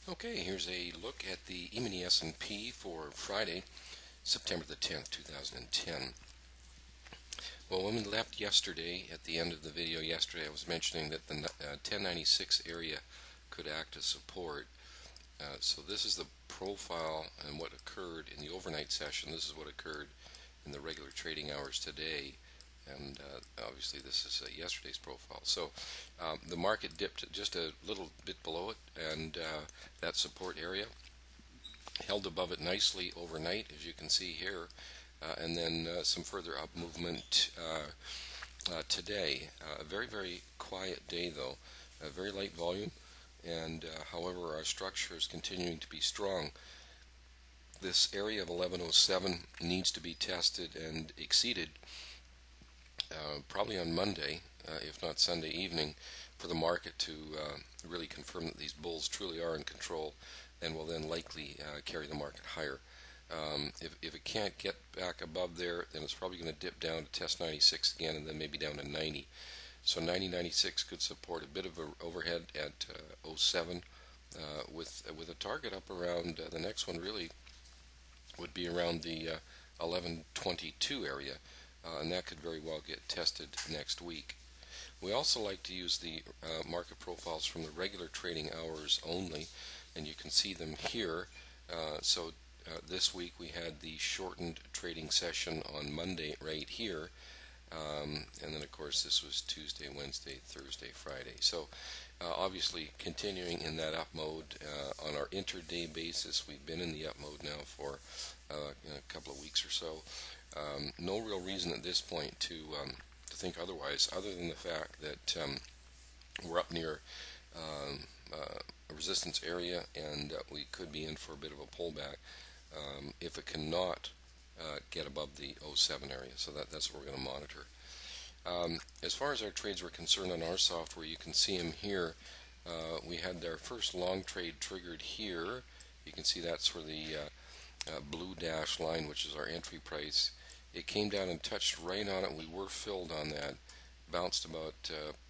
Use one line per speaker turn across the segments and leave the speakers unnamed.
Okay, here's a look at the E-mini S&P for Friday, September the 10th, 2010. Well, when we left yesterday, at the end of the video yesterday, I was mentioning that the 1096 area could act as support. So this is the profile and what occurred in the overnight session. This is what occurred in the regular trading hours today. And obviously this is yesterday's profile. So the market dipped just a little bit below it, and that support area held above it nicely overnight, as you can see here, and then some further up movement today. A very, very quiet day, though. A very light volume, and however, our structure is continuing to be strong. This area of 1107 needs to be tested and exceeded probably on Monday, if not Sunday evening, for the market to really confirm that these bulls truly are in control and will then likely carry the market higher. If it can't get back above there, then it's probably going to dip down to test 96 again and then maybe down to 90. So 90.96 could support a bit of an overhead at 07 with a target up around the next one really would be around the 1122 area, and that could very well get tested next week. We also like to use the market profiles from the regular trading hours only, and you can see them here. This week we had the shortened trading session on Monday right here, and then of course this was Tuesday, Wednesday, Thursday, Friday. So obviously continuing in that up mode on our intraday basis. We've been in the up mode now for a couple of weeks or so. No real reason at this point to think otherwise, other than the fact that we're up near a resistance area, and we could be in for a bit of a pullback if it cannot get above the 07 area. So that's what we're going to monitor. As far as our trades were concerned on our software, you can see them here. We had our first long trade triggered here. You can see that's for the blue dash line, which is our entry price. It came down and touched right on it. We were filled on that, bounced about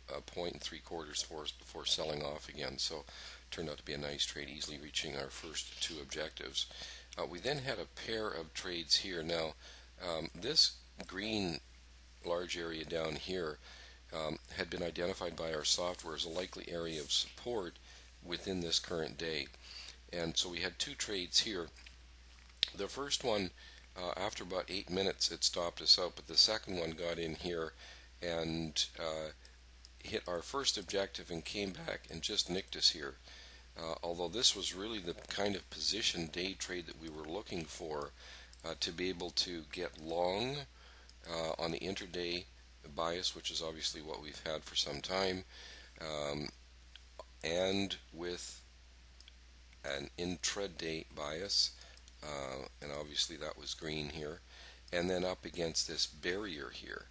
a point and 3/4 for us before selling off again. So turned out to be a nice trade, easily reaching our first two objectives. We then had a pair of trades here. Now, this green large area down here had been identified by our software as a likely area of support within this current day. And so we had two trades here. The first one, after about 8 minutes, it stopped us out, but the second one got in here and hit our first objective and came back and just nicked us here. Although this was really the kind of position day trade that we were looking for to be able to get long on the intraday bias, which is obviously what we've had for some time, and with an intraday bias, and obviously that was green here, and then up against this barrier here.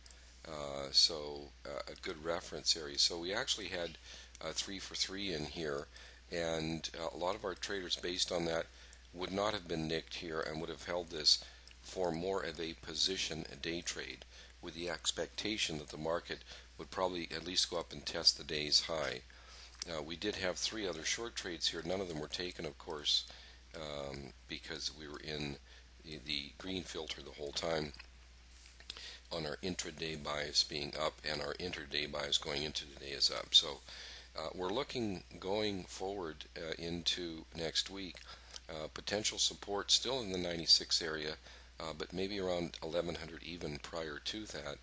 A good reference area. So we actually had 3 for 3 in here, and a lot of our traders based on that would not have been nicked here and would have held this for more of a position a day trade, with the expectation that the market would probably at least go up and test the day's high. We did have 3 other short trades here. None of them were taken, of course, because we were in the green filter the whole time on our intraday bias being up, and our intraday bias going into the day is up. So we're looking going forward into next week, potential support still in the 96 area, but maybe around 1100 even prior to that.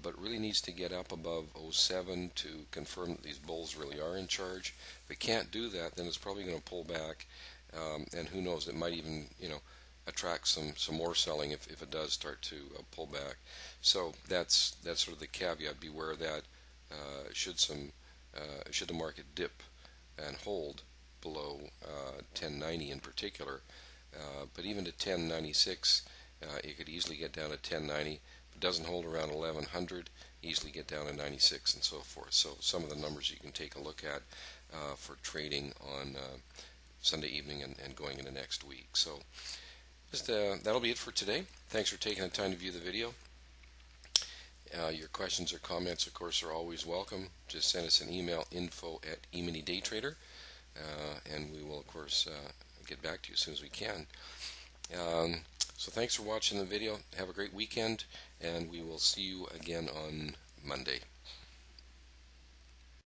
But really needs to get up above 07 to confirm that these bulls really are in charge. If it can't do that, then it's probably going to pull back, and who knows, it might even attract some more selling if it does start to pull back. So that's sort of the caveat. Beware of that. Should the market dip and hold below 1090 in particular, but even to 1096, it could easily get down to 1090. If it doesn't hold around 1100, easily get down to 96 and so forth. So some of the numbers you can take a look at for trading on Sunday evening and going into next week. So that'll be it for today. Thanks for taking the time to view the video. Your questions or comments, of course, are always welcome. Just send us an email, info@eminidaytrader. and we will, of course, get back to you as soon as we can. Um, so thanks for watching the video. Have a great weekend, and we will see you again on Monday.